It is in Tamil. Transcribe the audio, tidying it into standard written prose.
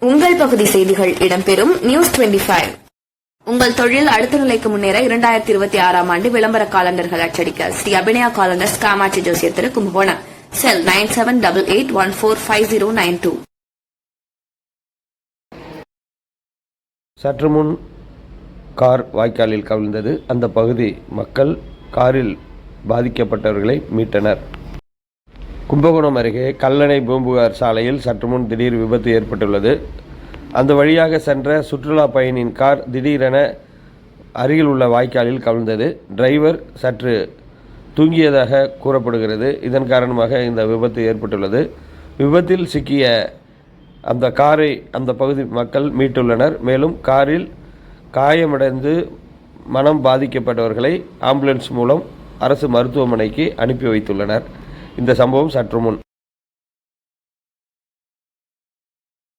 உங்கள் பகுதி செய்திகள் இடம்பெறும் நியூஸ் 25. உங்கள் தொழில் அடுத்த நிலைக்கு முன்னேற 2026 ஆண்டு விளம்பர காலண்டர்கள் அச்சடிக்க ஸ்ரீ அபிநயா காலண்டர்ஸ் காமாட்சி ஜோசியர் திரு கும்பகோணம். செல் 9788145092. சற்று முன் கார் வாய்க்காலில் கவிழ்ந்தது. அந்த பகுதி மக்கள் காரில் பாதிக்கப்பட்டவர்களை மீட்டனர். கும்பகோணம் அருகே கல்லணை பூம்புகார் சாலையில் சற்று முன் திடீர் விபத்து ஏற்பட்டுள்ளது. அந்த வழியாக சென்ற சுற்றுலா பயணியின் கார் திடீரென அருகில் உள்ள வாய்க்காலில் கவிழ்ந்தது. டிரைவர் சற்று தூங்கியதாக கூறப்படுகிறது. இதன் காரணமாக இந்த விபத்து ஏற்பட்டுள்ளது. விபத்தில் சிக்கிய அந்த காரை அந்த பகுதி மக்கள் மீட்டுள்ளனர். மேலும் காரில் காயமடைந்து மனம் பாதிக்கப்பட்டவர்களை ஆம்புலன்ஸ் மூலம் அரசு மருத்துவமனைக்கு அனுப்பி வைத்துள்ளனர். இந்த சம்பவம் சற்று முன்